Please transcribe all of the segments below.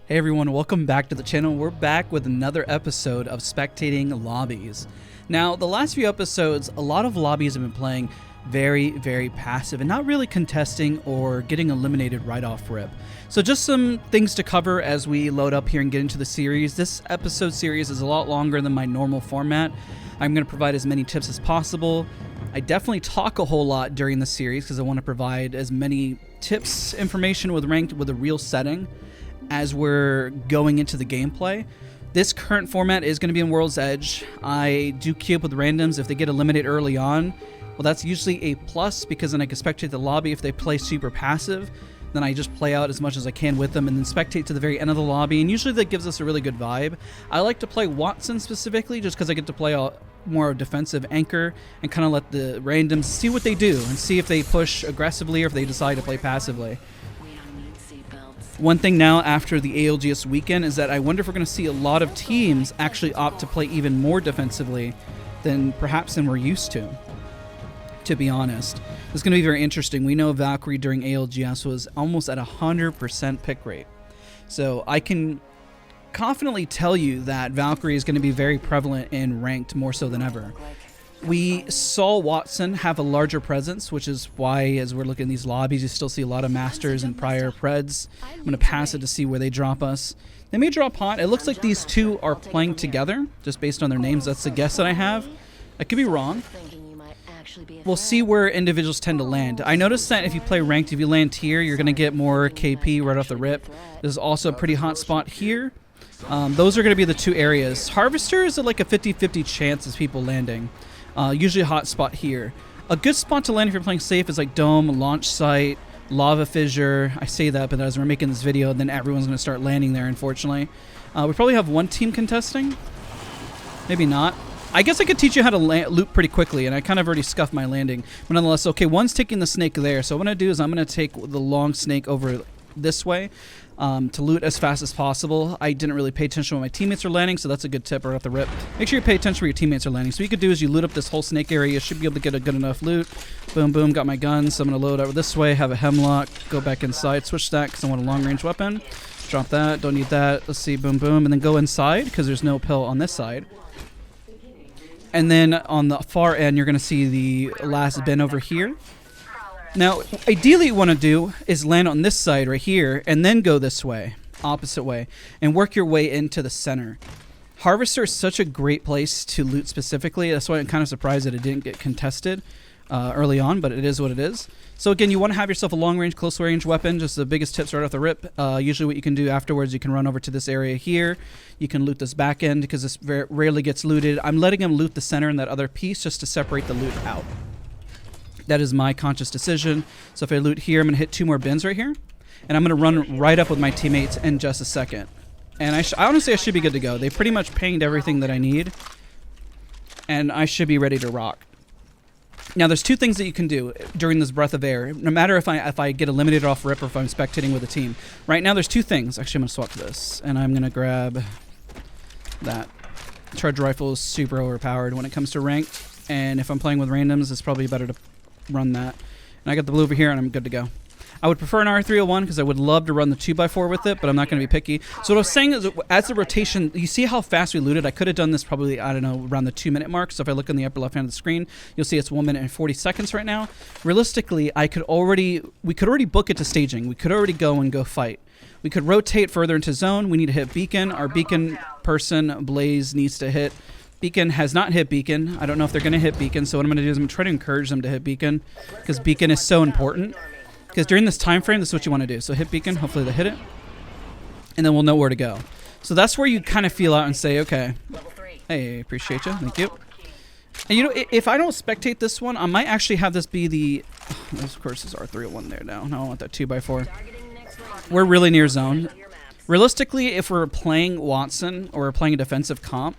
Hey everyone, welcome back to the channel. We're back with another episode of Spectating Lobbies. Now, the last few episodes, a lot of lobbies have been playing very passive and not really contesting or getting eliminated right off rip. So just some things to cover as we load up here and get into the series. This episode series is a lot longer than my normal format. I'm going to provide as many tips as possible. I definitely talk a whole lot during the series because I want to provide as many tips, information with ranked with a real setting as we're going into the gameplay. This current format is going to be in World's Edge. I do queue up with randoms. If they get eliminated early on, well, that's usually a plus because then I can spectate the lobby. If they play super passive, then I just play out as much as I can with them and then spectate to the very end of the lobby, and usually that gives us a really good vibe. I like to play Wattson specifically just because I get to play a more defensive anchor and kind of let the randoms see what they do and see if they push aggressively or if they decide to play passively. One thing now after the ALGS weekend is that I wonder if we're going to see a lot of teams actually opt to play even more defensively than we're used to be honest. It's going to be very interesting. We know Valkyrie during ALGS was almost at 100% pick rate. So I can confidently tell you that Valkyrie is going to be very prevalent in ranked more so than ever. We saw Wattson have a larger presence, which is why as we're looking at these lobbies, you still see a lot of Masters and prior Preds. I'm going to pass it to see where they drop us. They may drop Hot. It looks like these two are playing together, just based on their names. That's the guess that I have. I could be wrong. We'll see where individuals tend to land. I noticed that if you play ranked, if you land here, you're going to get more KP right off the rip. There's also a pretty hot spot here. Those are going to be the two areas. Harvester is like a 50-50 chance of people landing. Usually a hot spot here. A good spot to land if you're playing safe is like Dome, Launch Site, Lava Fissure. I say that, but as we're making this video, then everyone's going to start landing there, unfortunately. We probably have one team contesting. Maybe not. I guess I could teach you how to loop pretty quickly, and I kind of already scuffed my landing. But nonetheless, okay, one's taking the snake there. So what I'm going to do is I'm going to take the long snake over this way to loot as fast as possible. I didn't really pay attention when my teammates are landing, so that's a good tip right off the rip. Make sure you pay attention where your teammates are landing. So what you could do is you loot up this whole snake area. You should be able to get a good enough loot. Boom, boom, got my guns. So I'm going to load over this way, have a hemlock, go back inside, switch that because I want a long-range weapon. Drop that, don't need that. Let's see, boom, boom, and then go inside because there's no pill on this side. And then on the far end, you're going to see the last bin over here. Now, ideally what you want to do is land on this side right here and then go this way, opposite way, and work your way into the center. Harvester is such a great place to loot specifically. That's why I'm kind of surprised that it didn't get contested early on, but it is what it is. So again, you want to have yourself a long-range, close-range weapon. Just the biggest tips right off the rip. Usually what you can do afterwards, you can run over to this area here. You can loot this back end because this rarely gets looted. I'm letting them loot the center and that other piece just to separate the loot out. That is my conscious decision. So if I loot here, I'm going to hit 2 more bins right here. And I'm going to run right up with my teammates in just a second. And honestly, I should be good to go. They pretty much pinged everything that I need. And I should be ready to rock. Now, there's 2 things that you can do during this breath of air, no matter if I get eliminated off rip or if I'm spectating with a team. Right now, there's 2 things. Actually, I'm going to swap this. And I'm going to grab that. Charge rifle is super overpowered when it comes to ranked. And if I'm playing with randoms, it's probably better to run that. And I got the blue over here, and I'm good to go. I would prefer an R301 because I would love to run the 2x4 with it, but I'm not going to be picky. So what I was saying is, as the rotation, you see how fast we looted? I could have done this probably, I don't know, around the 2-minute mark. So if I look in the upper left hand of the screen, you'll see it's 1 minute and 40 seconds right now. Realistically, we could already book it to staging. We could already go fight. We could rotate further into zone. We need to hit beacon. Our beacon person, Blaze, needs to hit. Beacon has not hit Beacon. I don't know if they're going to hit Beacon, so what I'm going to do is I'm going to try to encourage them to hit Beacon because Beacon is so important. Because during this time frame, this is what you want to do. So hit Beacon, hopefully they hit it, and then we'll know where to go. So that's where you kind of feel out and say, okay, hey, appreciate you, thank you. And you know, if I don't spectate this one, I might actually have this be the, of course, there's R301 there now. No, I want that 2x4. We're really near zone. Realistically, if we're playing Wattson or we're playing a defensive comp,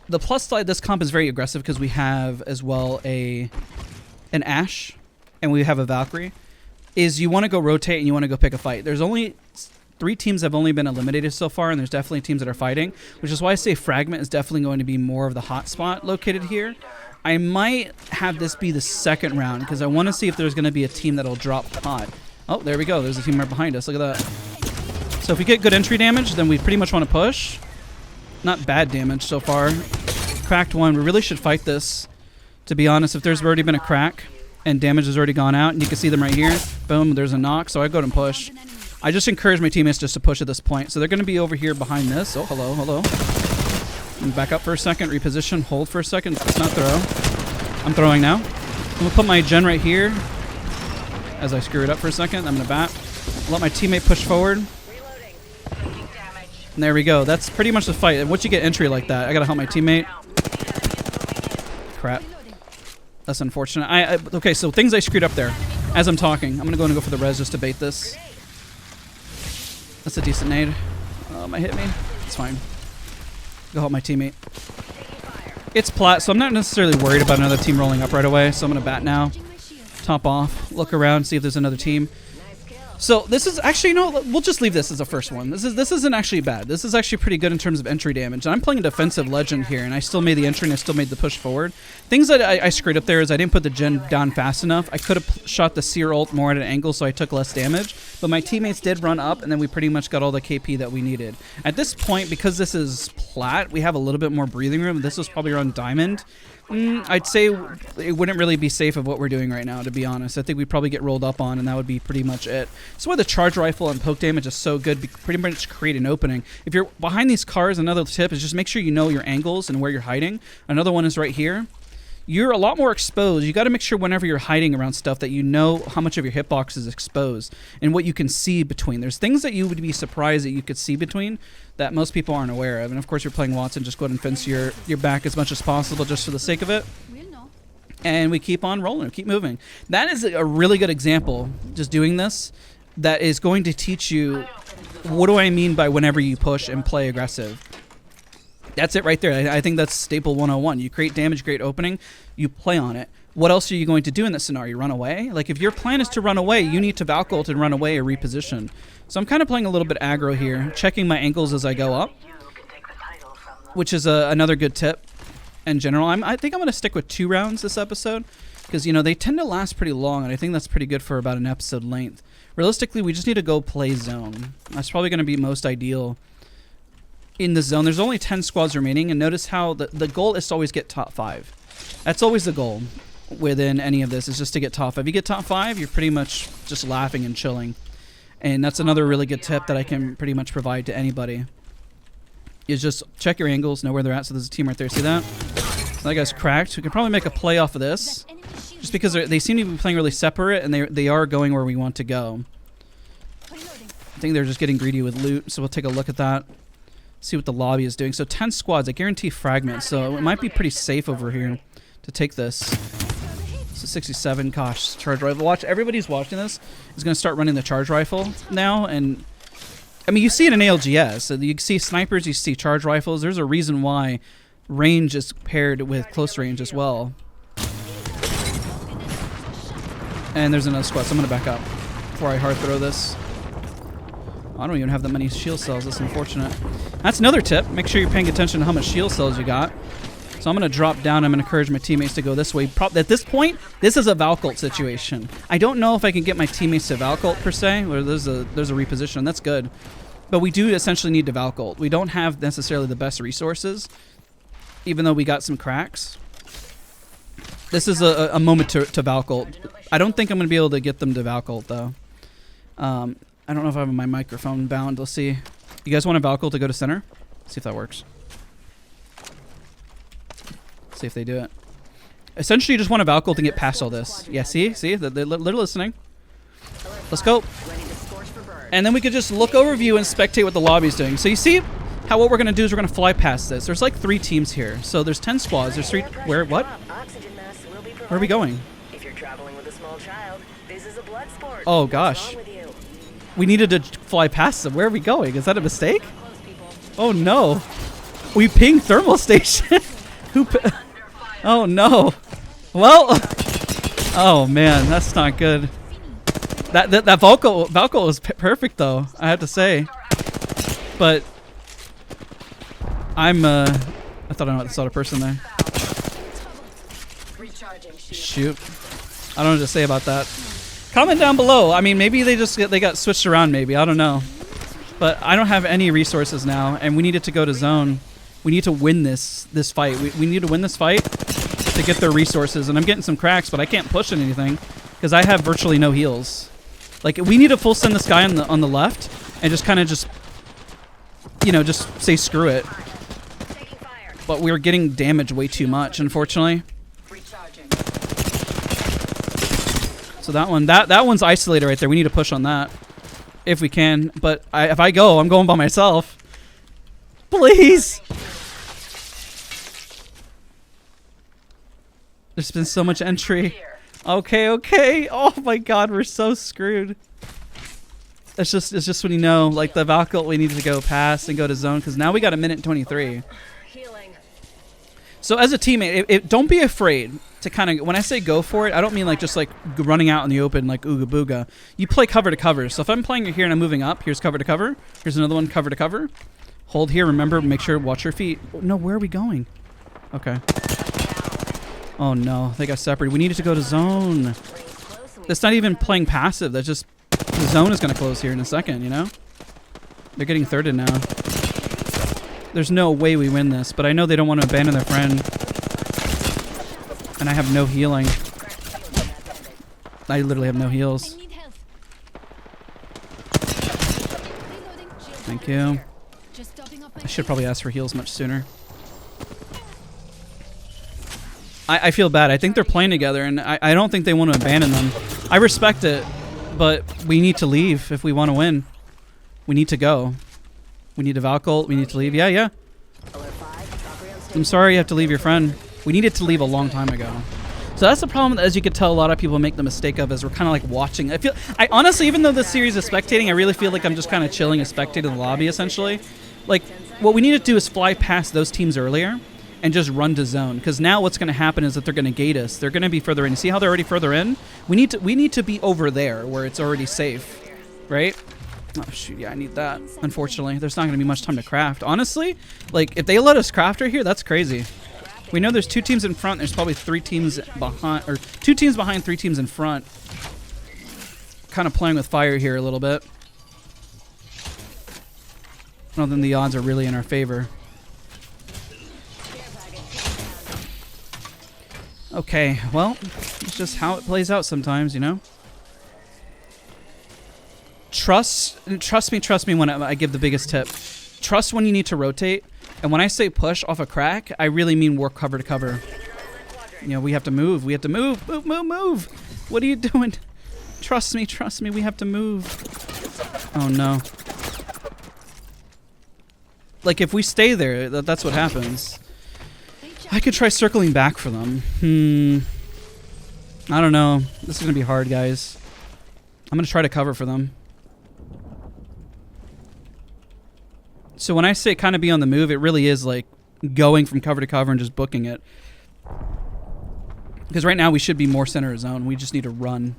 the plus side, this comp is very aggressive because we have as well an Ashe and we have a Valkyrie, is you want to go rotate and you want to go pick a fight. There's only 3 teams that have only been eliminated so far, and there's definitely teams that are fighting, which is why I say Fragment is definitely going to be more of the hot spot located here. I might have this be the second round because I want to see if there's going to be a team that'll drop hot. Oh, there we go. There's a team right behind us. Look at that. So if we get good entry damage, then we pretty much want to push. Not bad damage so far. Cracked one. We really should fight this, to be honest. If there's already been a crack and damage has already gone out, and you can see them right here. Boom, there's a knock, so I go and push. I just encourage my teammates just to push at this point. So they're going to be over here behind this. Oh, hello, hello. Back up for a second, reposition, hold for a second. Let's not throw. I'm throwing now. I'm going to put my gen right here. As I screw it up for a second, I'm going to bat. Let my teammate push forward. And there we go. That's pretty much the fight. And once you get entry like that, I got to help my teammate. Crap. That's unfortunate. Okay, so things I screwed up there. As I'm talking, I'm going to go for the res just to bait this. That's a decent nade. Might hit me. It's fine. Go help my teammate. It's plat, so I'm not necessarily worried about another team rolling up right away. So I'm going to bat now. Top off. Look around, see if there's another team. So this is actually, you know, we'll just leave this as a first one. This isn't actually bad. This is actually pretty good in terms of entry damage. And I'm playing a defensive legend here, and I still made the entry and I still made the push forward. Things that I screwed up there is I didn't put the gen down fast enough. I could have shot the seer ult more at an angle, so I took less damage. But my teammates did run up, and then we pretty much got all the KP that we needed. At this point, because this is plat, we have a little bit more breathing room. This was probably around diamond. I'd say it wouldn't really be safe of what we're doing right now, to be honest. I think we'd probably get rolled up on, and that would be pretty much it. So why the charge rifle and poke damage is so good, pretty much create an opening. If you're behind these cars, another tip is just make sure you know your angles and where you're hiding. Another one is right here. You're a lot more exposed. You got to make sure whenever you're hiding around stuff that you know how much of your hitbox is exposed and what you can see between. There's things that you would be surprised that you could see between that most people aren't aware of. And of course, you're playing Watson. Just go ahead and fence your back as much as possible just for the sake of it. And we keep on rolling, keep moving. That is a really good example, just doing this, that is going to teach you what do I mean by whenever you push and play aggressive. That's it right there. I think that's staple 101. You create damage, create opening, you play on it. What else are you going to do in this scenario? Run away? Like, if your plan is to run away, you need to Valk ult and run away or reposition. So I'm kind of playing a little bit aggro here, checking my angles as I go up, which is another good tip in general. I think I'm going to stick with 2 rounds this episode because, you know, they tend to last pretty long, and I think that's pretty good for about an episode length. Realistically, we just need to go play zone. That's probably going to be most ideal. In the zone, there's only 10 squads remaining, and notice how the goal is to always get top 5. That's always the goal within any of this, is just to get top 5. If you get top 5, you're pretty much just laughing and chilling. And that's another really good tip that I can pretty much provide to anybody, is just check your angles, know where they're at. So there's a team right there, see that? So that guy's cracked. We can probably make a play off of this, just because they seem to be playing really separate, and they are going where we want to go. I think they're just getting greedy with loot, so we'll take a look at that. See what the lobby is doing. So 10 squads, I guarantee fragments, so it might be pretty safe over here to take this. So 67, gosh, charge rifle. Watch, everybody's watching this is going to start running the charge rifle now, and I mean, you see it in ALGS. So you see snipers, you see charge rifles. There's a reason why range is paired with close range as well. And there's another squad, so I'm going to back up before I hard throw this. I don't even have that many shield cells. That's unfortunate. That's another tip. Make sure you're paying attention to how much shield cells you got. So I'm going to drop down. I'm going to encourage my teammates to go this way. At this point, this is a Valk ult situation. I don't know if I can get my teammates to Valk ult per se. Or there's a reposition. That's good. But we do essentially need to Valk ult. We don't have necessarily the best resources, even though we got some cracks. This is a moment to Valk ult. I don't think I'm going to be able to get them to Valk ult, though. I don't know if I have my microphone bound. Let's see. You guys want a Valk ult to go to center? See if that works. See if they do it. Essentially, you just want a Valk ult and get past all this. Yeah, see? They're listening. Let's go. And then we could just look overview and spectate what the lobby's doing. So you see how what we're going to do is we're going to fly past this. There's like 3 teams here. So there's 10 squads. There's 3... Where? What? Where are we going? If you're traveling with a small child, this is a blood sport. Oh, gosh. We needed to fly past them. Where are we going? Is that a mistake? Oh, no. We pinged thermal station. Oh, no. Well. Oh, man. That's not good. That Valko was perfect, though, I have to say. But I thought I saw a person there. Shoot. I don't know what to say about that. Comment down below. I mean, maybe they got switched around, maybe. I don't know. But I don't have any resources now, and we needed to go to zone. We need to win this fight. We need to win this fight to get their resources. And I'm getting some cracks, but I can't push anything because I have virtually no heals. Like, we need to full send this guy on the left and just kind of just, you know, just say screw it. But we're getting damaged way too much, unfortunately. So that one's isolated right there. We need to push on that if we can. But if I go, I'm going by myself. Please. There's been so much entry. Okay. Oh my God, we're so screwed. It's just when you know, like the Valkyrie, we needed to go past and go to zone because now we got a minute 23. So as a teammate, don't be afraid to kind of, when I say go for it, I don't mean like just like running out in the open like ooga booga. You play cover to cover. So if I'm playing here and I'm moving up, here's cover to cover. Here's another one, cover to cover. Hold here, remember, make sure, watch your feet. No, where are we going? Okay. Oh no, they got separated. We needed to go to zone. That's not even playing passive. That's just, the zone is going to close here in a second, you know? They're getting thirded now. There's no way we win this, but I know they don't want to abandon their friend. And I have no healing. I literally have no heals. Thank you. I should probably ask for heals much sooner. I feel bad. I think they're playing together, and I don't think they want to abandon them. I respect it, but we need to leave if we want to win. We need to go. We need a Valkyrie. We need to leave. Yeah. I'm sorry you have to leave your friend. We needed to leave a long time ago. So that's the problem, as you could tell, a lot of people make the mistake of, is we're kind of like watching. I honestly, even though this series is spectating, I really feel like I'm just kind of chilling and spectating the lobby, essentially. Like, what we need to do is fly past those teams earlier and just run to zone. Because now what's going to happen is that they're going to gate us. They're going to be further in. See how they're already further in? We need to be over there where it's already safe, right? Oh, shoot, yeah, I need that. Unfortunately, there's not going to be much time to craft. Honestly, like, if they let us craft right here, that's crazy. We know there's 2 teams in front. There's probably 3 teams behind, or 2 teams behind, 3 teams in front. Kind of playing with fire here a little bit. I don't think the odds are really in our favor. Okay, well, it's just how it plays out sometimes, you know? Trust me when I give the biggest tip. Trust when you need to rotate. And when I say push off a crack, I really mean work cover to cover. You know, we have to move. We have to move. Move. What are you doing? Trust me. We have to move. Oh, no. Like, if we stay there, that's what happens. I could try circling back for them. I don't know. This is going to be hard, guys. I'm going to try to cover for them. So when I say kind of be on the move, it really is like going from cover to cover and just booking it. Because right now we should be more center of zone. We just need to run.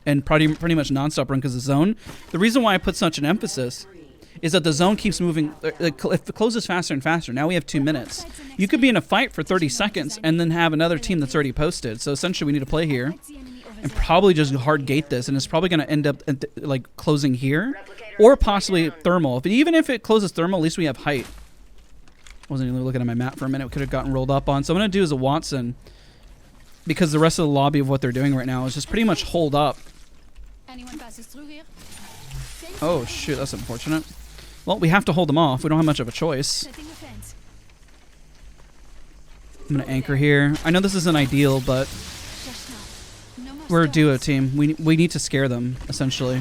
And pretty much nonstop run because the zone. The reason why I put such an emphasis is that the zone keeps moving. If it closes faster and faster, now we have 2 minutes. You could be in a fight for 30 seconds and then have another team that's already posted. So essentially we need to play here and probably just hard gate this. And it's probably going to end up like closing here. Or possibly thermal. Even if it closes thermal, at least we have height. Wasn't even looking at my map for a minute. Could have gotten rolled up on. So I'm going to do is a Watson. Because the rest of the lobby of what they're doing right now is just pretty much hold up. Anyone passes through here? Oh, shoot. That's unfortunate. Well, we have to hold them off. We don't have much of a choice. I'm going to anchor here. I know this isn't ideal, but we're a duo team. We need to scare them, essentially.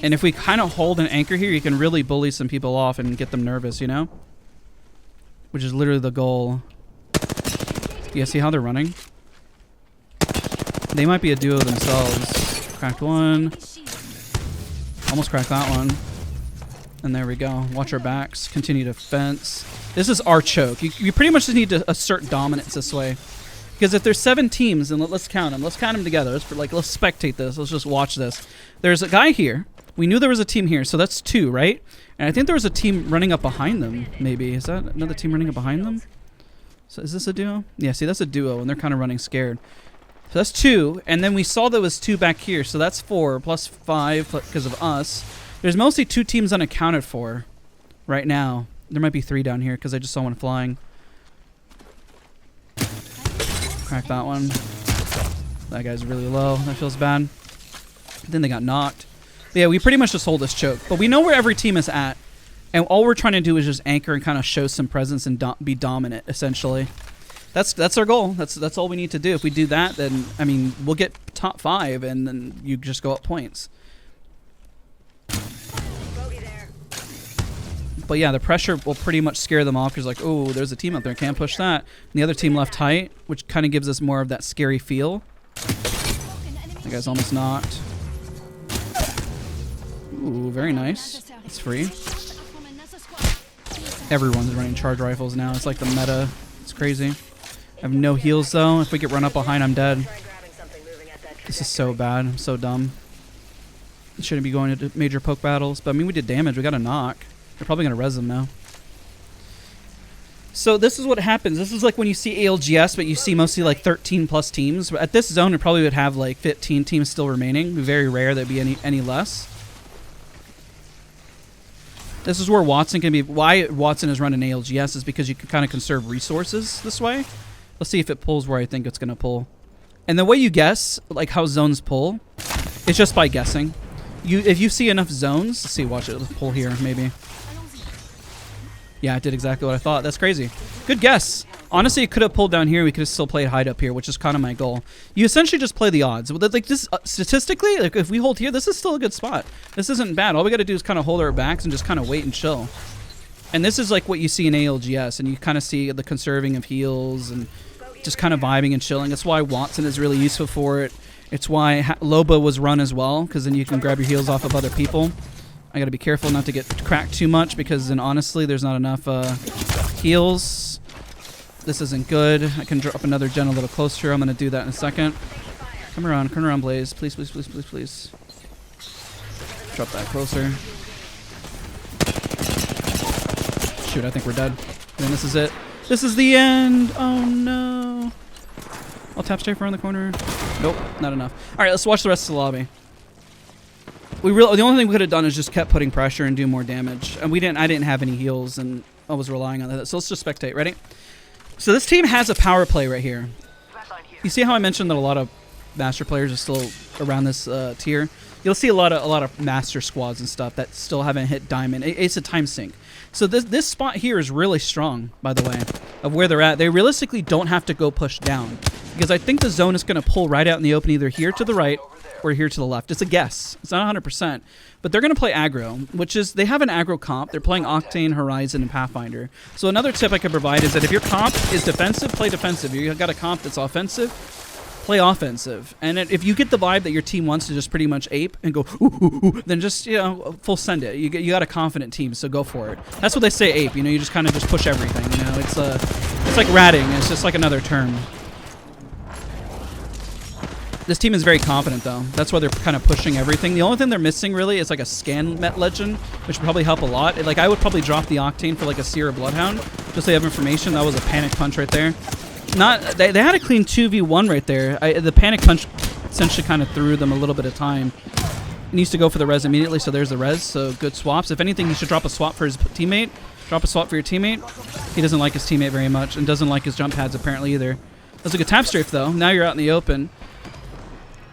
And if we kind of hold an anchor here, you can really bully some people off and get them nervous, you know? Which is literally the goal. Yeah, see how they're running? They might be a duo themselves. Cracked one. Almost cracked that one. And there we go. Watch our backs. Continue to fence. This is our choke. You pretty much just need to assert dominance this way. Because if there's 7 teams, and let's count them. Let's count them together. Let's spectate this. Let's just watch this. There's a guy here. We knew there was a team here, so that's 2, right? And I think there was a team running up behind them, maybe. Is that another team running up behind them? So is this a duo? Yeah, see, that's a duo, and they're kind of running scared. So that's 2, and then we saw there was 2 back here, so that's 4 plus 5 because of us. There's mostly 2 teams unaccounted for right now. There might be 3 down here because I just saw one flying. Crack that one. That guy's really low. That feels bad. Then they got knocked. But yeah, we pretty much just hold this choke. But we know where every team is at. And all we're trying to do is just anchor and kind of show some presence and be dominant, essentially. That's our goal. That's all we need to do. If we do that, then, I mean, we'll get top 5, and then you just go up points. But yeah, the pressure will pretty much scare them off because, like, oh, there's a team up there. Can't push that. And the other team left tight, which kind of gives us more of that scary feel. That guy's almost knocked. Ooh, very nice. It's free. Everyone's running charge rifles now. It's like the meta. It's crazy. I have no heals, though. If we get run up behind, I'm dead. This is so bad. I'm so dumb. Shouldn't be going into major poke battles. But, I mean, we did damage. We got a knock. They're probably going to res them now. So this is what happens. This is like when you see ALGS, but you see mostly like 13 plus teams. At this zone, it probably would have like 15 teams still remaining. It'd be very rare there'd be any less. This is where Watson can be. Why Watson is running ALGS is because you can kind of conserve resources this way. Let's see if it pulls where I think it's going to pull. And the way you guess, like how zones pull, it's just by guessing. If you see enough zones, let's see, watch it. Let's pull here, maybe. Yeah, it did exactly what I thought. That's crazy. Good guess. Honestly, it could have pulled down here. We could have still played hide up here, which is kind of my goal. You essentially just play the odds. Like this, statistically, like if we hold here, this is still a good spot. This isn't bad. All we got to do is kind of hold our backs and just kind of wait and chill. And this is like what you see in ALGS, and you kind of see the conserving of heals and just kind of vibing and chilling. That's why Watson is really useful for it. It's why Loba was run as well, because then you can grab your heals off of other people. I got to be careful not to get cracked too much, because then honestly, there's not enough heals. This isn't good. I can drop another gen a little closer. I'm going to do that in a second. Come around, Blaze. Please, please, please, please, please. Drop that closer. Shoot, I think we're dead. And this is it. This is the end. Oh, no. I'll tap strafe around the corner. Nope, not enough. All right, let's watch the rest of the lobby. The only thing we could have done is just kept putting pressure and do more damage. And I didn't have any heals, and I was relying on that. So let's just spectate. Ready? So this team has a power play right here. You see how I mentioned that a lot of master players are still around this tier? You'll see a lot of master squads and stuff that still haven't hit diamond. It's a time sink. So this spot here is really strong, by the way, of where they're at. They realistically don't have to go push down, because I think the zone is going to pull right out in the open, either here to the right or here to the left. It's a guess. It's not 100%. But they're going to play aggro, which is, they have an aggro comp. They're playing Octane, Horizon, and Pathfinder. So another tip I could provide is that if your comp is defensive, play defensive. You've got a comp that's offensive, play offensive. And if you get the vibe that your team wants to just pretty much ape and go, ooh, ooh, ooh, then just, full send it. You got a confident team, so go for it. That's what they say, ape. You just kind of just push everything. It's like ratting. It's just like another term. This team is very confident, though. That's why they're kind of pushing everything. The only thing they're missing, really, is like a scan met legend, which would probably help a lot. I would probably drop the Octane for like a Seer or Bloodhound, just so they have information. That was a panic punch right there. They had a clean 2v1 right there. The panic punch essentially kind of threw them a little bit of time. He needs to go for the res immediately, so there's the res. So good swaps. If anything, he should drop a swap for his teammate. Drop a swap for your teammate. He doesn't like his teammate very much, and doesn't like his jump pads apparently either. That's a good tap strafe, though. Now you're out in the open.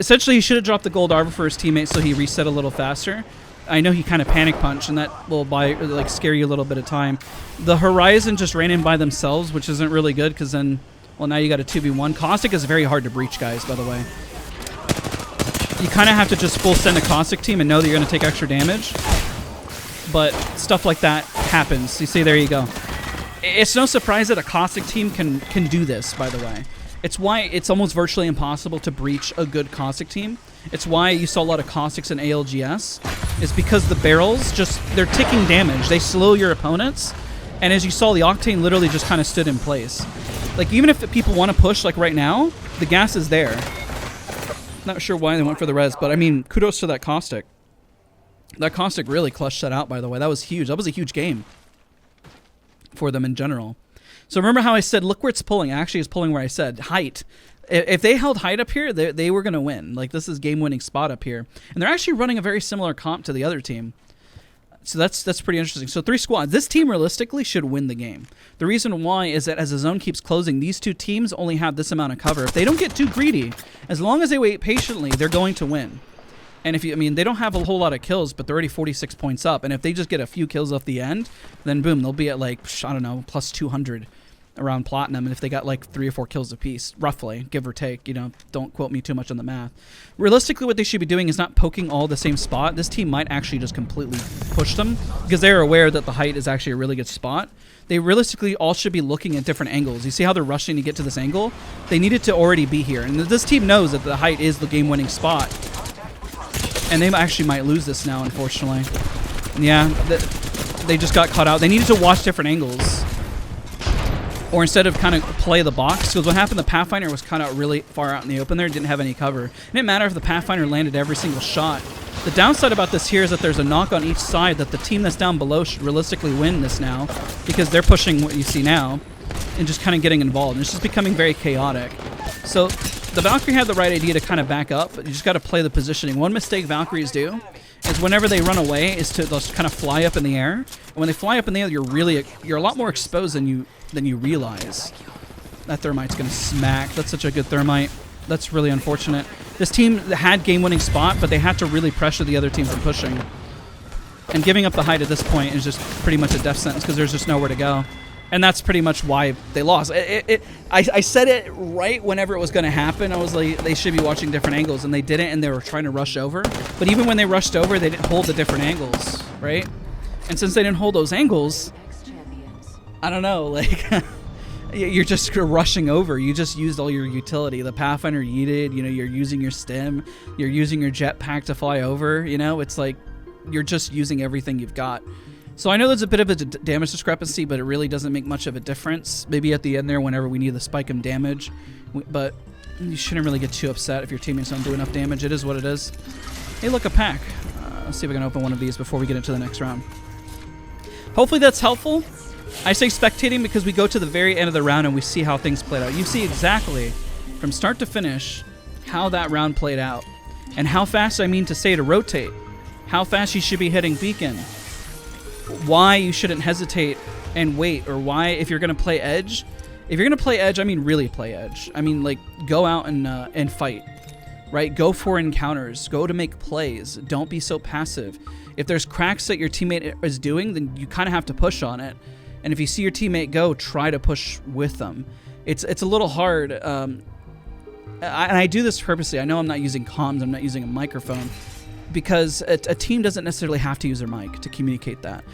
Essentially, he should have dropped the gold arbor for his teammate so he reset a little faster. I know he kind of panic punched, and that will scare you a little bit of time. The Horizon just ran in by themselves, which isn't really good, because then, well, now you got a 2v1. Caustic is very hard to breach, guys, by the way. You kind of have to just full send a Caustic team and know that you're going to take extra damage. But stuff like that happens. You see, there you go. It's no surprise that a Caustic team can do this, by the way. It's why it's almost virtually impossible to breach a good Caustic team. It's why you saw a lot of Caustics in ALGS. Is because the barrels they're ticking damage. They slow your opponents. And as you saw, the Octane literally just kind of stood in place. Like, even if people want to push, like right now, the gas is there. Not sure why they went for the res, but I mean, kudos to that Caustic. That Caustic really clutched that out, by the way. That was huge. That was a huge game for them in general. So remember how I said, look where it's pulling. Actually, it's pulling where I said. Height. If they held height up here, they were going to win. Like, this is game-winning spot up here. And they're actually running a very similar comp to the other team. So that's pretty interesting. So 3 squads. This team realistically should win the game. The reason why is that as the zone keeps closing, these 2 teams only have this amount of cover. If they don't get too greedy, as long as they wait patiently, they're going to win. And if you, I mean, they don't have a whole lot of kills, but they're already 46 points up. And if they just get a few kills off the end, then boom, they'll be at like, I don't know, plus 200 around platinum. And if they got like 3 or 4 kills apiece, roughly, give or take, you know, don't quote me too much on the math. Realistically, what they should be doing is not poking all the same spot. This team might actually just completely push them because they're aware that the height is actually a really good spot. They realistically all should be looking at different angles. You see how they're rushing to get to this angle? They needed to already be here. And this team knows that the height is the game-winning spot. And they actually might lose this now, unfortunately. Yeah, they just got caught out. They needed to watch different angles. Or instead of kind of play the box. Because what happened, the Pathfinder was kind of really far out in the open there. Didn't have any cover. It didn't matter if the Pathfinder landed every single shot. The downside about this here is that there's a knock on each side that the team that's down below should realistically win this now. Because they're pushing what you see now. And just kind of getting involved. And it's just becoming very chaotic. So the Valkyrie had the right idea to kind of back up. But you just got to play the positioning. One mistake Valkyries do is whenever they run away is to just kind of fly up in the air. And when they fly up in the air, you're a lot more exposed than you realize. That thermite's gonna smack. That's such a good thermite. That's really unfortunate. This team had game-winning spot, but they had to really pressure the other team from pushing. And giving up the height at this point is just pretty much a death sentence because there's just nowhere to go. And that's pretty much why they lost. I said it right whenever it was going to happen. I was like, they should be watching different angles, and they didn't, and they were trying to rush over. But even when they rushed over, they didn't hold the different angles, right? And since they didn't hold those angles, I don't know, like, you're just rushing over. You just used all your utility. The Pathfinder yeeted, you know, you're using your stem, you're using your jetpack to fly over, you know? It's like you're just using everything you've got. So I know there's a bit of a damage discrepancy, but it really doesn't make much of a difference. Maybe at the end there, whenever we need to spike him damage. But you shouldn't really get too upset if your teammates don't do enough damage. It is what it is. Hey, look, a pack. Let's see if we can open one of these before we get into the next round. Hopefully that's helpful. I say spectating because we go to the very end of the round and we see how things played out. You see exactly, from start to finish, how that round played out. And how fast I mean to say to rotate. How fast you should be hitting beacon. Why you shouldn't hesitate and wait, or why, if you're going to play edge, if you're going to play edge, I mean really play edge. I mean, like, go out and fight, right? Go for encounters. Go to make plays. Don't be so passive. If there's cracks that your teammate is doing, then you kind of have to push on it. And if you see your teammate go, try to push with them. It's a little hard. And I do this purposely. I know I'm not using comms. I'm not using a microphone. Because a team doesn't necessarily have to use their mic to communicate that.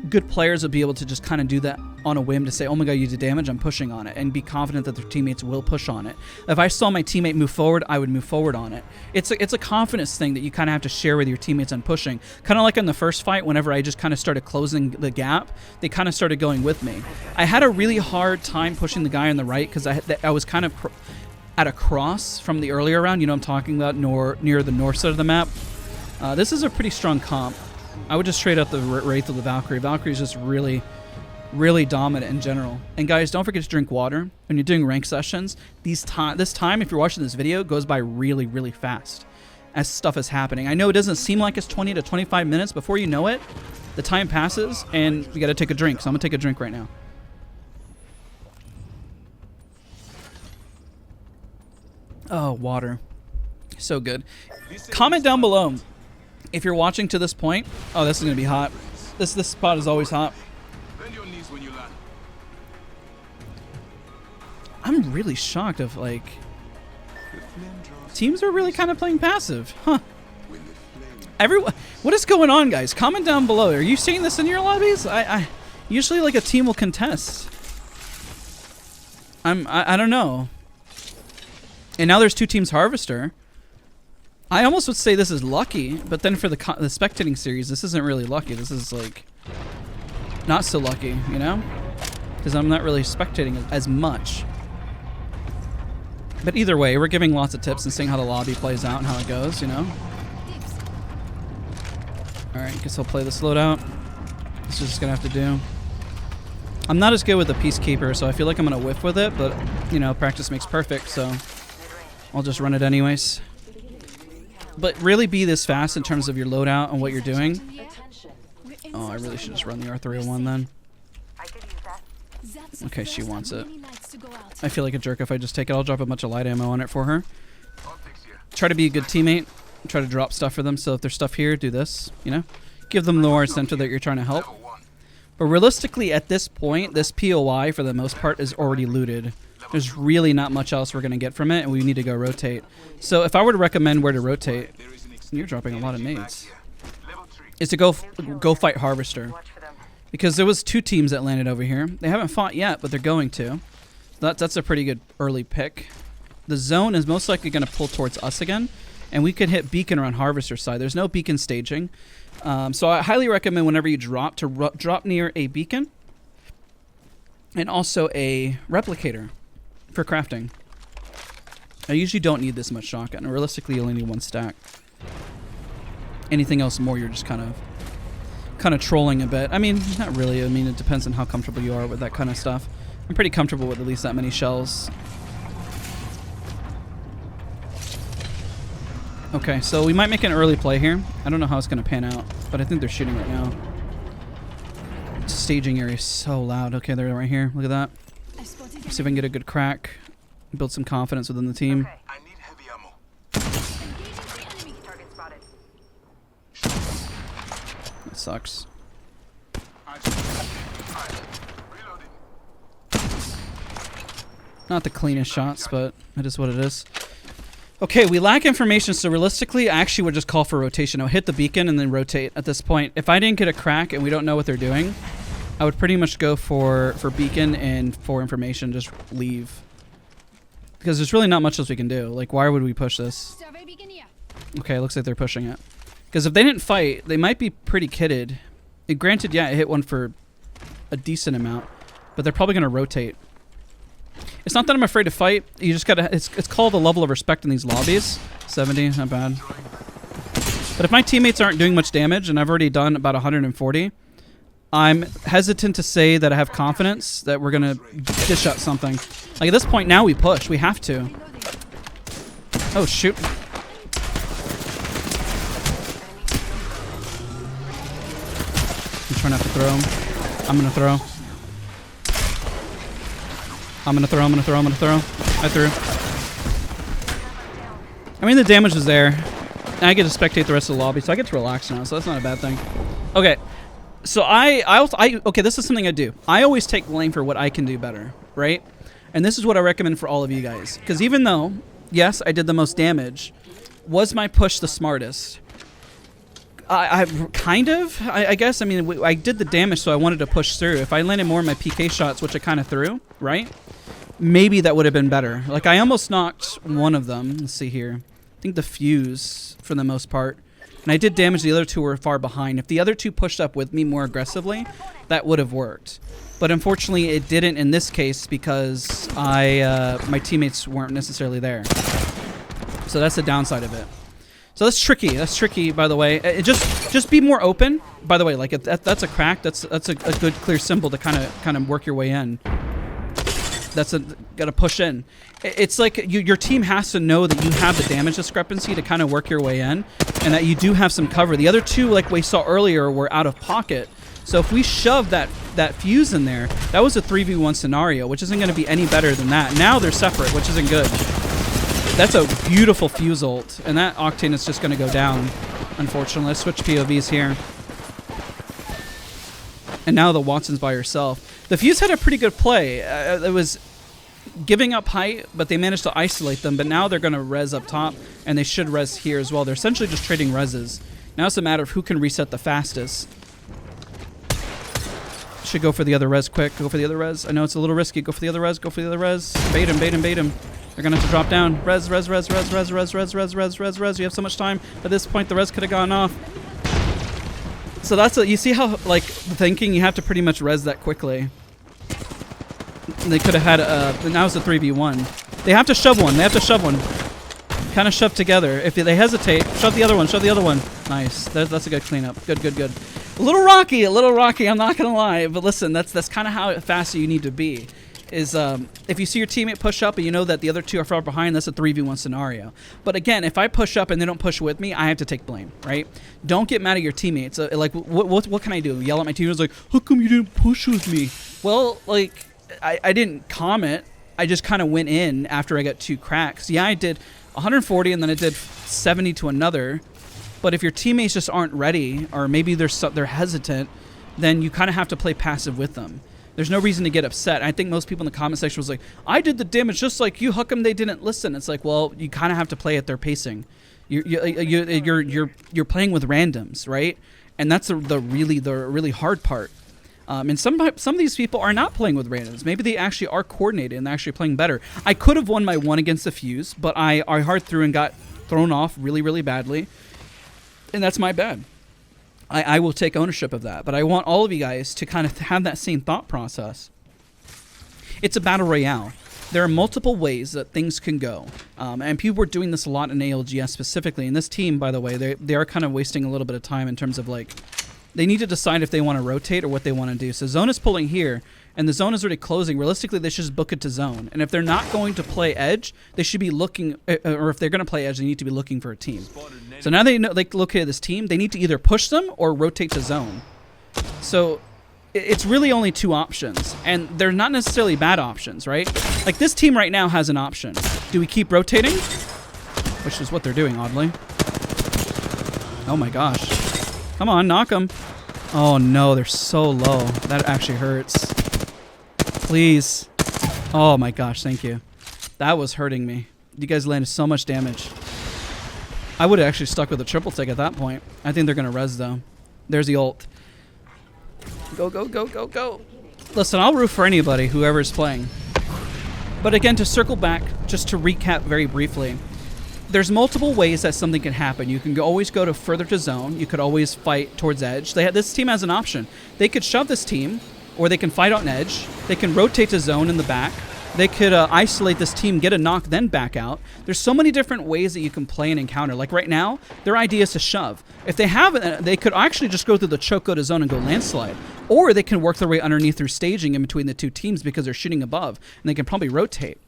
Good players will be able to just kind of do that on a whim to say, oh my god, you did damage, I'm pushing on it, and be confident that their teammates will push on it. If I saw my teammate move forward, I would move forward on it. It's a confidence thing that you kind of have to share with your teammates on pushing. Kind of like in the first fight, whenever I just kind of started closing the gap, they kind of started going with me. I had a really hard time pushing the guy on the right because I was kind of at a cross from the earlier round. You know what I'm talking about, near the north side of the map. This is a pretty strong comp. I would just trade out the Wraith of the Valkyrie. Valkyrie is just really, really dominant in general. And guys, don't forget to drink water when you're doing rank sessions. This time, if you're watching this video, goes by really, really fast as stuff is happening. I know it doesn't seem like it's 20 to 25 minutes. Before you know it, the time passes, and we got to take a drink. So I'm going to take a drink right now. Oh, water. So good. Comment down below if you're watching to this point. Oh, this is gonna be hot. This spot is always hot. I'm really shocked of, like, teams are really kind of playing passive, huh? Everyone, what is going on, guys? Comment down below. Are you seeing this in your lobbies? I usually, like, a team will contest. I don't know. And now there's 2 teams Harvester. I almost would say this is lucky, but then for the spectating series, this isn't really lucky. This is, like, not so lucky, you know? Because I'm not really spectating as much. But either way, we're giving lots of tips and seeing how the lobby plays out and how it goes, you know? Alright, guess I'll play this loadout. This is just gonna have to do. I'm not as good with the Peacekeeper, so I feel like I'm gonna whiff with it, but, you know, practice makes perfect, so I'll just run it anyways. But really be this fast in terms of your loadout and what you're doing. Oh, I really should just run the R301 then. Okay, she wants it. I feel like a jerk if I just take it. I'll drop a bunch of light ammo on it for her. Try to be a good teammate. Try to drop stuff for them. So if there's stuff here, do this, you know? Give them the more center that you're trying to help. But realistically, at this point, this POI, for the most part, is already looted. There's really not much else we're going to get from it, and we need to go rotate. So if I were to recommend where to rotate, you're dropping a lot of nades, is to go fight Harvester. Because there was 2 teams that landed over here. They haven't fought yet, but they're going to. That's a pretty good early pick. The zone is most likely going to pull towards us again, and we could hit beacon around Harvester side. There's no beacon staging. So I highly recommend whenever you drop to drop near a beacon and also a replicator for crafting. I usually don't need this much shotgun. Realistically, you only need 1 stack. Anything else more, you're just kind of trolling a bit. I mean, not really. I mean, it depends on how comfortable you are with that kind of stuff. I'm pretty comfortable with at least that many shells. Okay, so we might make an early play here. I don't know how it's going to pan out, but I think they're shooting right now. Staging area is so loud. Okay, they're right here. Look at that. See if I can get a good crack. Build some confidence within the team. Okay. I need heavy ammo. Target spotted. That sucks. Not the cleanest shots, but it is what it is. Okay, we lack information, so realistically, I actually would just call for rotation. I'll hit the beacon and then rotate at this point. If I didn't get a crack and we don't know what they're doing, I would pretty much go for beacon and for information, just leave. Because there's really not much else we can do. Like, why would we push this? Okay, it looks like they're pushing it. Because if they didn't fight, they might be pretty kitted. And granted, yeah, it hit one for a decent amount, but they're probably going to rotate. It's not that I'm afraid to fight. You just gotta. It's called a level of respect in these lobbies. 70, not bad. But if my teammates aren't doing much damage, and I've already done about 140, I'm hesitant to say that I have confidence that we're gonna dish out something. Like at this point now, we push. We have to. Oh shoot! I'm trying not to throw him. I'm gonna throw. I'm gonna throw. I threw. I mean, the damage is there. And I get to spectate the rest of the lobby, so I get to relax now, so that's not a bad thing. Okay, so okay, this is something I do. I always take blame for what I can do better, right? And this is what I recommend for all of you guys. Because even though, yes, I did the most damage, was my push the smartest? I guess. I mean, I did the damage, so I wanted to push through. If I landed more of my PK shots, which I kind of threw, right? Maybe that would have been better. Like, I almost knocked one of them. Let's see here. I think the fuse, for the most part. And I did damage. The other 2 were far behind. If the other 2 pushed up with me more aggressively, that would have worked. But unfortunately, it didn't in this case because my teammates weren't necessarily there. So that's the downside of it. So that's tricky. That's tricky, by the way. Just be more open. By the way, like if that's a crack. That's a good clear symbol to kind of work your way in. Gotta push in. It's like your team has to know that you have the damage discrepancy to kind of work your way in, and that you do have some cover. The other 2, like we saw earlier, were out of pocket. So if we shove that fuse in there, that was a 3v1 scenario, which isn't going to be any better than that. Now they're separate, which isn't good. That's a beautiful fuse ult, and that Octane is just going to go down, unfortunately. Let's switch POVs here. And now the Watson's by herself. The fuse had a pretty good play. It was giving up height, but they managed to isolate them. But now they're going to res up top, and they should res here as well. They're essentially just trading reses. Now it's a matter of who can reset the fastest. Should go for the other res quick. Go for the other res. I know it's a little risky. Go for the other res. Go for the other res. Bait him, bait him, bait him. They're going to have to drop down. Res. You have so much time. At this point, the res could have gone off. So that's you see how, like, thinking you have to pretty much res that quickly. They could have had now it's a 3v1. They have to shove one. Kind of shove together. If they hesitate, shove the other one. Nice. That's a good cleanup. Good. A little rocky, I'm not going to lie. But listen, that's kind of how fast you need to be. is if you see your teammate push up and you know that the other two are far behind, that's a 3v1 scenario. But again, if I push up and they don't push with me, I have to take blame, right? Don't get mad at your teammates. Like, what can I do? Yell at my teammates like, how come you didn't push with me? Well, like, I didn't comment. I just kind of went in after I got 2 cracks. Yeah, I did 140 and then I did 70 to another. But if your teammates just aren't ready, or maybe they're hesitant, then you kind of have to play passive with them. There's no reason to get upset. I think most people in the comment section was like, I did the damage just like you. How come they didn't listen? It's like, well, you kind of have to play at their pacing. You're playing with randoms, right? And that's the really hard part. And some of these people are not playing with randoms. Maybe they actually are coordinated and they're actually playing better. I could have won my 1 against the Fuse, but I hard through and got thrown off really, really badly. And that's my bad. I will take ownership of that, but I want all of you guys to kind of have that same thought process. It's a battle royale. There are multiple ways that things can go, and people were doing this a lot in ALGS specifically. And this team, by the way, they are kind of wasting a little bit of time in terms of like, they need to decide if they want to rotate or what they want to do. So zone is pulling here, and the zone is already closing. Realistically, they should just book it to zone. And if they're not going to play edge, they should be looking, or if they're going to play edge, they need to be looking for a team. So now they know they located this team. They need to either push them or rotate to zone. So it's really only 2 options, and they're not necessarily bad options, right? Like this team right now has an option. Do we keep rotating? Which is what they're doing, oddly. Oh my gosh. Come on, knock them. Oh no, they're so low. That actually hurts. Please. Oh my gosh, thank you. That was hurting me. You guys landed so much damage. I would have actually stuck with a triple tick at that point. I think they're going to res though. There's the ult. Go, go, go, go, go. Listen, I'll root for anybody, whoever's playing. But again, to circle back, just to recap very briefly, there's multiple ways that something can happen. You can always go to further to zone. You could always fight towards edge. This team has an option. They could shove this team, or they can fight on edge. They can rotate to zone in the back. They could isolate this team, get a knock, then back out. There's so many different ways that you can play and encounter. Like right now, their idea is to shove. If they haven't, they could actually just go through the choke, go to zone, and go landslide. Or they can work their way underneath through staging in between the 2 teams because they're shooting above, and they can probably rotate.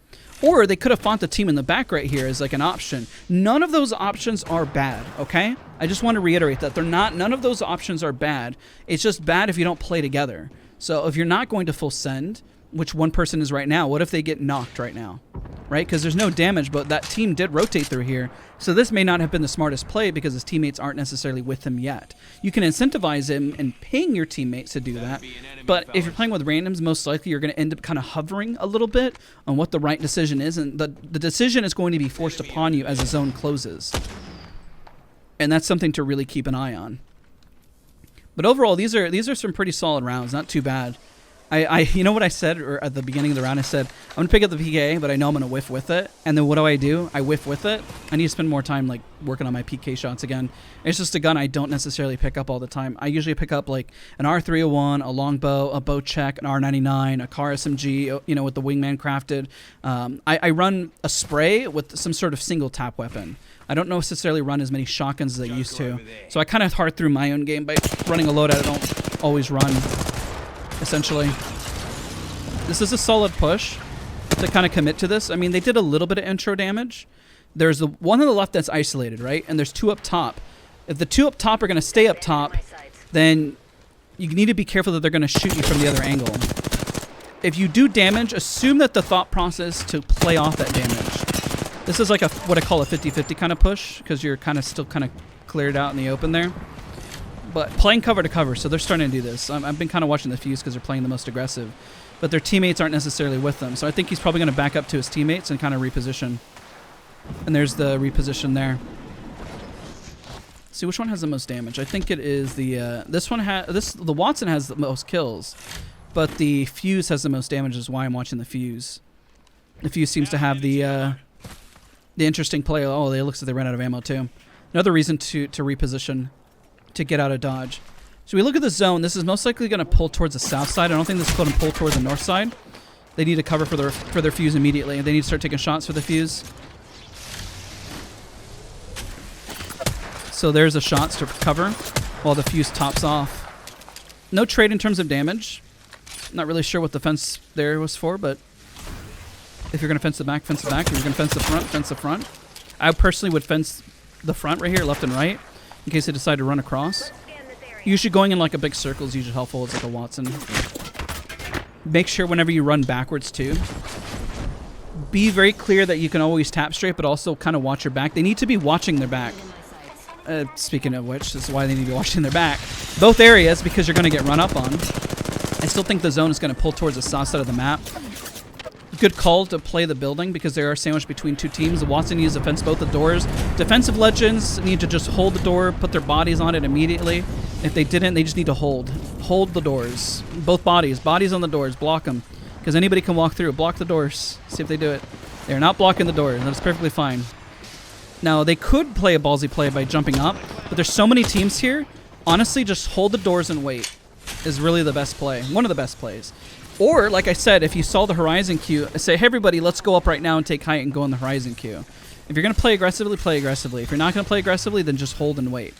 Or they could have fought the team in the back right here as like an option. None of those options are bad, okay? I just want to reiterate that none of those options are bad. It's just bad if you don't play together. So if you're not going to full send, which one person is right now, what if they get knocked right now? Right? Because there's no damage, but that team did rotate through here. So this may not have been the smartest play because his teammates aren't necessarily with him yet. You can incentivize him and paying your teammates to do that. But if you're playing with randoms, most likely you're going to end up kind of hovering a little bit on what the right decision is. And the decision is going to be forced upon you as the zone closes. And that's something to really keep an eye on. But overall, these are some pretty solid rounds. Not too bad. You know what I said at the beginning of the round? I said, I'm going to pick up the PK, but I know I'm going to whiff with it. And then what do? I whiff with it. I need to spend more time like working on my PK shots again. It's just a gun I don't necessarily pick up all the time. I usually pick up like an R301, a longbow, a bow check, an R99, a car SMG, you know, with the wingman crafted. I run a spray with some sort of single tap weapon. I don't necessarily run as many shotguns as I used to. So I kind of hard through my own game by running a loadout I don't always run. Essentially, this is a solid push to kind of commit to this. I mean, they did a little bit of intro damage. There's the one on the left that's isolated, right? And there's 2 up top. If the 2 up top are going to stay up top, then you need to be careful that they're going to shoot you from the other angle. If you do damage, assume that the thought process to play off that damage. This is like what I call a 50-50 kind of push because you're kind of still kind of cleared out in the open there. But playing cover to cover, so they're starting to do this. I've been kind of watching the Fuse because they're playing the most aggressive. But their teammates aren't necessarily with them. So I think he's probably going to back up to his teammates and kind of reposition. And there's the reposition there. Let's see, which one has the most damage? I think it is the... the Watson has the most kills. But the Fuse has the most damage, is why I'm watching the Fuse. The Fuse seems to have the interesting play. Oh, it looks like they ran out of ammo too. Another reason to reposition, to get out of dodge. So we look at the zone. This is most likely going to pull towards the south side. I don't think this is going to pull towards the north side. They need to cover for their Fuse immediately. They need to start taking shots for the Fuse. So there's the shots to cover while the Fuse tops off. No trade in terms of damage. Not really sure what the fence there was for, but If you're going to fence the back, fence the back. If you're going to fence the front, fence the front. I personally would fence the front right here, left and right, in case they decide to run across. Usually going in like a big circle is usually helpful. It's like a Watson. Make sure whenever you run backwards too, be very clear that you can always tap straight, but also kind of watch your back. They need to be watching their back. Speaking of which, this is why they need to be watching their back. Both areas, because you're going to get run up on. I still think the zone is going to pull towards the south side of the map. Good call to play the building because they are sandwiched between two teams. The Watson needs to fence both the doors. Defensive Legends need to just hold the door, put their bodies on it immediately. If they didn't, they just need to hold. Hold the doors. Both bodies. Bodies on the doors. Block them. Because anybody can walk through. Block the doors. See if they do it. They're not blocking the door. That's perfectly fine. Now, they could play a ballsy play by jumping up, but there's so many teams here. Honestly, just hold the doors and wait is really the best play. One of the best plays. Or, like I said, if you saw the Horizon queue, say, hey, everybody, let's go up right now and take height and go in the Horizon queue. If you're going to play aggressively, play aggressively. If you're not going to play aggressively, then just hold and wait.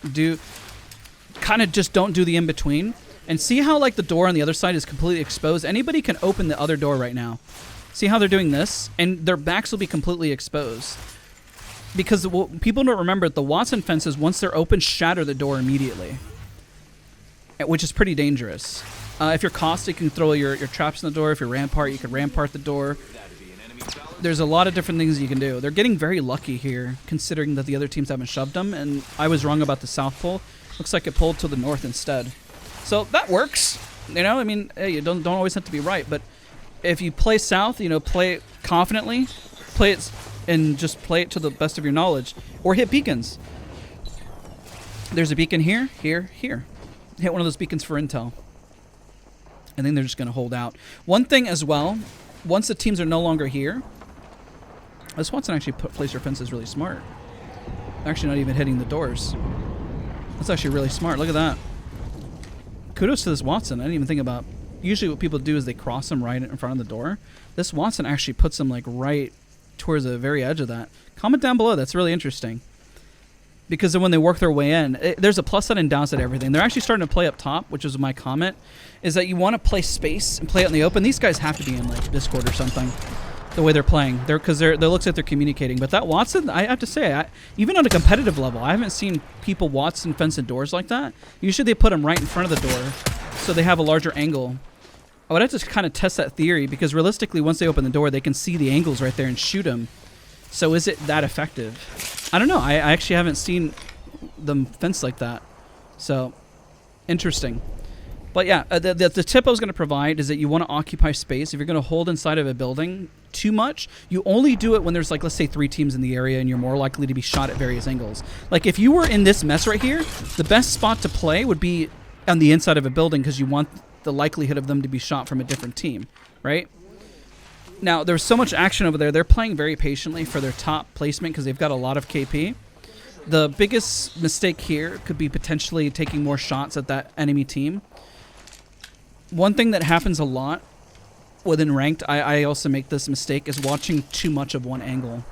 Kind of just don't do the in-between. And see how, like, the door on the other side is completely exposed? Anybody can open the other door right now. See how they're doing this? And their backs will be completely exposed. Because people don't remember, the Watson fences, once they're open, shatter the door immediately. Which is pretty dangerous. If you're caustic, you can throw your traps in the door. If you're rampart, you can rampart the door. There's a lot of different things you can do. They're getting very lucky here, considering that the other teams haven't shoved them. And I was wrong about the south pole. Looks like it pulled to the north instead. So that works. You know, I mean, hey, you don't always have to be right. But if you play south, you know, play it confidently. Play it and just play it to the best of your knowledge. Or hit beacons. There's a beacon here, here, here. Hit one of those beacons for intel. I think they're just going to hold out. One thing as well, once the teams are no longer here, this Watson actually placed their fences really smart. Actually not even hitting the doors. That's actually really smart. Look at that. Kudos to this Watson. I didn't even think about... Usually what people do is they cross them right in front of the door. This Watson actually puts them like right towards the very edge of that. Comment down below. That's really interesting. Because then when they work their way in, there's a plus side and downside to everything. They're actually starting to play up top, which is my comment, is that you want to play space and play out in the open. These guys have to be in like Discord or something, the way they're playing. Because they looks like they're communicating. But that Watson, I have to say, even on a competitive level, I haven't seen people Watson fencing doors like that. Usually they put them right in front of the door, so they have a larger angle. I would have to kind of test that theory, because realistically, once they open the door, they can see the angles right there and shoot them. So is it that effective? I don't know. I actually haven't seen them fence like that. So, interesting. But yeah, the tip I was going to provide is that you want to occupy space. If you're going to hold inside of a building too much, you only do it when there's like, let's say 3 teams in the area and you're more likely to be shot at various angles. Like if you were in this mess right here, the best spot to play would be on the inside of a building, because you want the likelihood of them to be shot from a different team, right? Now, there's so much action over there. They're playing very patiently for their top placement because they've got a lot of KP. The biggest mistake here could be potentially taking more shots at that enemy team. One thing that happens a lot within ranked, I also make this mistake, is watching too much of one angle.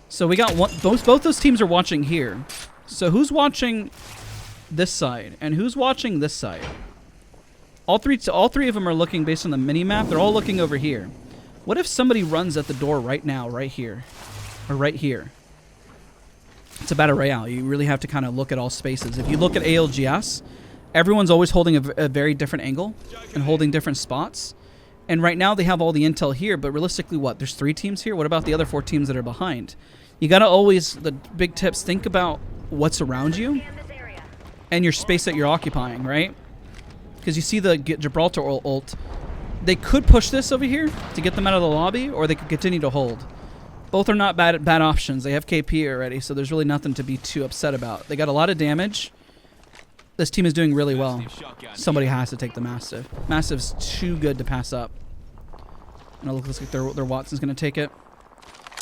So we got one, both those teams are watching here. So who's watching this side and who's watching this side? All three of them are looking based on the mini map. They're all looking over here. What if somebody runs at the door right now, right here, or right here? It's a battle royale. You really have to kind of look at all spaces. If you look at ALGS, everyone's always holding a very different angle and holding different spots. And right now they have all the intel here, but realistically, what? There's 3 teams here? What about the other 4 teams that are behind? You got to always, the big tips, think about what's around you and your space that you're occupying, right? Because you see the Gibraltar ult. They could push this over here to get them out of the lobby, or they could continue to hold. Both are not bad options. They have KP already, so there's really nothing to be too upset about. They got a lot of damage. This team is doing really well. Somebody has to take the Mastiff. Mastiff's too good to pass up. And it looks like their Watson's going to take it.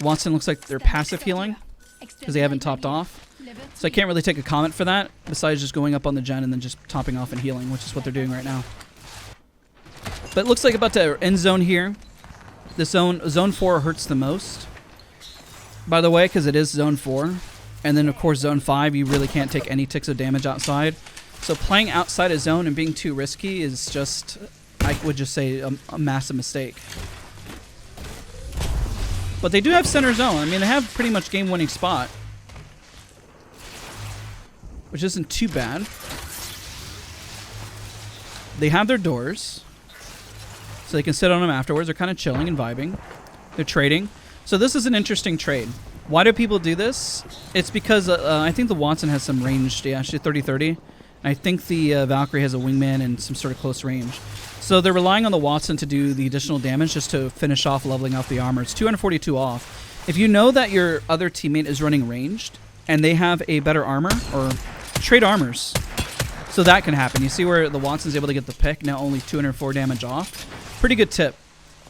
Watson looks like they're passive healing because they haven't topped off. So I can't really take a comment for that, besides just going up on the gen and then just topping off and healing, which is what they're doing right now. But it looks like about to end zone here. The zone 4 hurts the most, by the way, because it is zone 4. And then, of course, zone 5, you really can't take any ticks of damage outside. So playing outside a zone and being too risky is just, I would just say, a massive mistake. But they do have center zone. I mean, they have pretty much game-winning spot, which isn't too bad. They have their doors, so they can sit on them afterwards. They're kind of chilling and vibing. They're trading. So this is an interesting trade. Why do people do this? It's because I think the Watson has some ranged, yeah, she's 30-30. I think the Valkyrie has a wingman and some sort of close range. So they're relying on the Watson to do the additional damage just to finish off leveling up the armor. It's 242 off. If you know that your other teammate is running ranged and they have a better armor, or trade armors, so that can happen. You see where the Watson's able to get the pick, now only 204 damage off. Pretty good tip.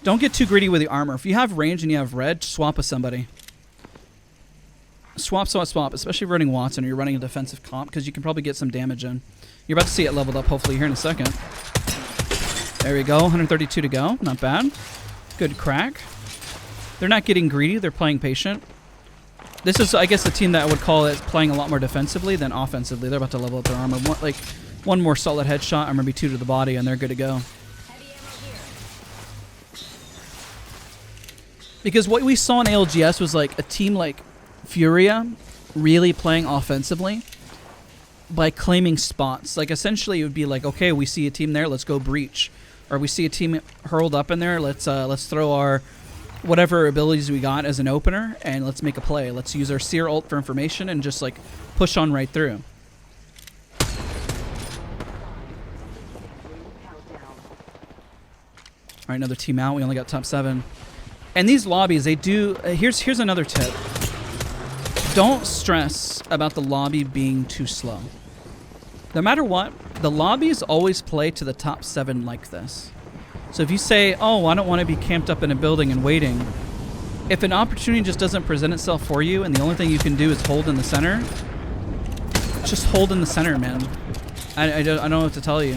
Don't get too greedy with the armor. If you have range and you have red, swap with somebody. Swap, especially if you're running Watson or you're running a defensive comp, because you can probably get some damage in. You're about to see it leveled up hopefully here in a second. There we go, 132 to go. Not bad. Good crack. They're not getting greedy, they're playing patient. This is, I guess, the team that I would call it playing a lot more defensively than offensively. They're about to level up their armor. One more solid headshot, or maybe 2 to the body, and they're good to go. Because what we saw in ALGS was like a team like Furia really playing offensively by claiming spots. Like essentially it would be like, okay, we see a team there, let's go breach. Or we see a team hurled up in there, let's throw our whatever abilities we got as an opener and let's make a play. Let's use our Seer ult for information and just like push on right through. Alright, another team out. We only got top 7. And these lobbies, they do... here's another tip. Don't stress about the lobby being too slow. No matter what, the lobbies always play to the top 7 like this. So if you say, oh, I don't want to be camped up in a building and waiting, if an opportunity just doesn't present itself for you and the only thing you can do is hold in the center, just hold in the center, man. I don't know what to tell you.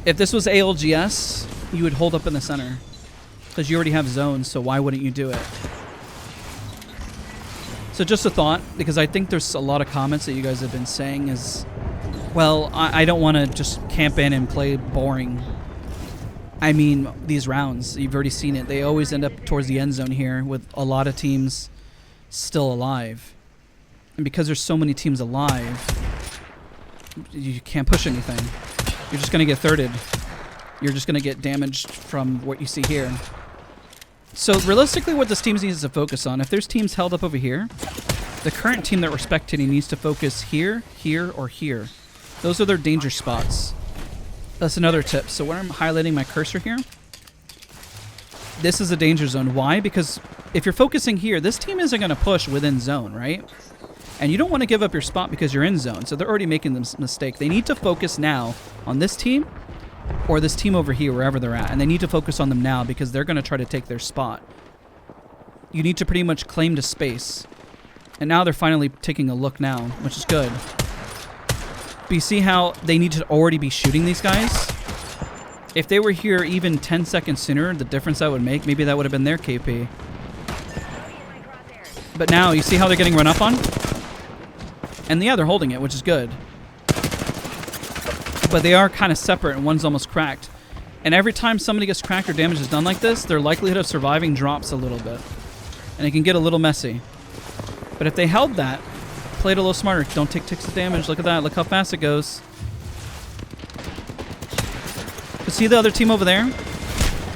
If this was ALGS, you would hold up in the center. Because you already have zones, so why wouldn't you do it? So just a thought, because I think there's a lot of comments that you guys have been saying is, well, I don't want to just camp in and play boring. I mean, these rounds, you've already seen it. They always end up towards the end zone here with a lot of teams still alive. And because there's so many teams alive, you can't push anything. You're just going to get thirded. You're just going to get damaged from what you see here. So realistically, what this team needs to focus on, if there's teams held up over here, the current team that we're spectating needs to focus here, here, or here. Those are their danger spots. That's another tip. So when I'm highlighting my cursor here, this is a danger zone. Why? Because if you're focusing here, this team isn't going to push within zone, right? And you don't want to give up your spot because you're in zone. So they're already making this mistake. They need to focus now on this team or this team over here, wherever they're at. And they need to focus on them now because they're going to try to take their spot. You need to pretty much claim to space. And now they're finally taking a look now, which is good. But you see how they need to already be shooting these guys? If they were here even 10 seconds sooner, the difference that would make, maybe that would have been their KP. But now, you see how they're getting run up on? And yeah, they're holding it, which is good. But they are kind of separate, and one's almost cracked. And every time somebody gets cracked or damage is done like this, their likelihood of surviving drops a little bit. And it can get a little messy. But if they held that, played a little smarter, don't take ticks of damage. Look at that. Look how fast it goes. But see the other team over there?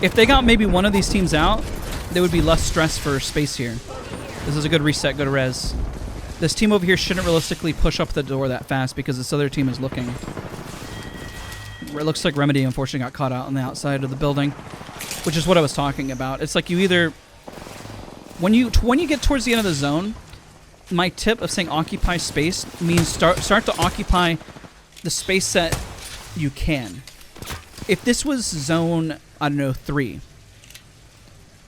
If they got maybe one of these teams out, they would be less stressed for space here. This is a good reset, good res. This team over here shouldn't realistically push up the door that fast because this other team is looking. It looks like Remedy unfortunately got caught out on the outside of the building, which is what I was talking about. It's like you either... When you get towards the end of the zone, my tip of saying occupy space means start to occupy the space that you can. If this was zone, I don't know, 3,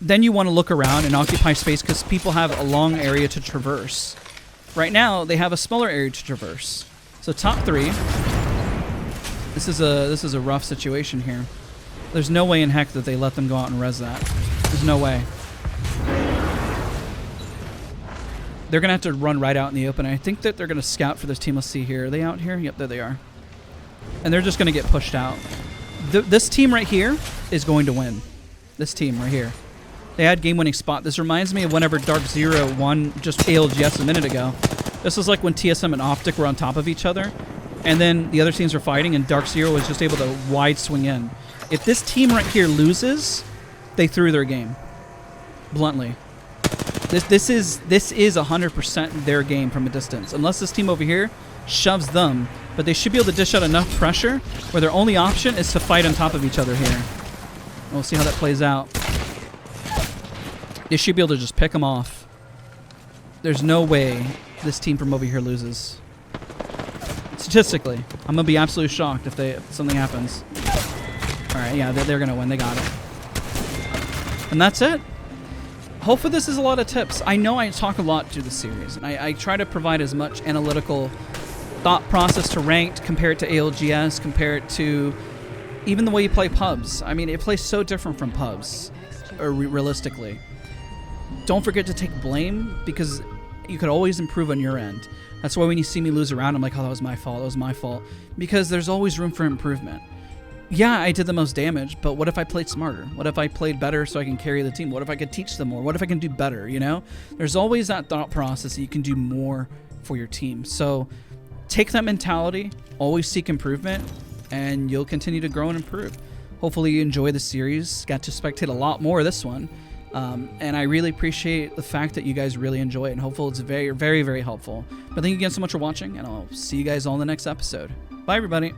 then you want to look around and occupy space because people have a long area to traverse. Right now, they have a smaller area to traverse. So top 3, this is a rough situation here. There's no way in heck that they let them go out and res that. There's no way. They're going to have to run right out in the open. I think that they're going to scout for this team. Let's see here. Are they out here? Yep, there they are. And they're just going to get pushed out. This team right here is going to win. This team right here. They had game-winning spot. This reminds me of whenever Dark Zero won just ALGS a minute ago. This was like when TSM and Optic were on top of each other, and then the other teams were fighting, and Dark Zero was just able to wide swing in. If this team right here loses, they threw their game. Bluntly. This is 100% their game from a distance. Unless this team over here shoves them, but they should be able to dish out enough pressure where their only option is to fight on top of each other here. We'll see how that plays out. They should be able to just pick them off. There's no way this team from over here loses. Statistically, I'm gonna be absolutely shocked if something happens. All right, yeah, they're gonna win. They got it, and that's it. Hopefully, this is a lot of tips. I know I talk a lot through the series, and I try to provide as much analytical thought process to ranked, compare it to ALGS, compare it to even the way you play pubs. I mean, it plays so different from pubs, or realistically. Don't forget to take blame, because you could always improve on your end. That's why when you see me lose a round, I'm like, oh, that was my fault, that was my fault. Because there's always room for improvement. Yeah, I did the most damage, but what if I played smarter? What if I played better so I can carry the team? What if I could teach them more? What if I can do better, you know? There's always that thought process that you can do more for your team. So take that mentality, always seek improvement, and you'll continue to grow and improve. Hopefully you enjoy the series. Got to spectate a lot more of this one. And I really appreciate the fact that you guys really enjoy it, and hopefully it's very, very, very helpful. But thank you again so much for watching, and I'll see you guys all in the next episode. Bye, everybody.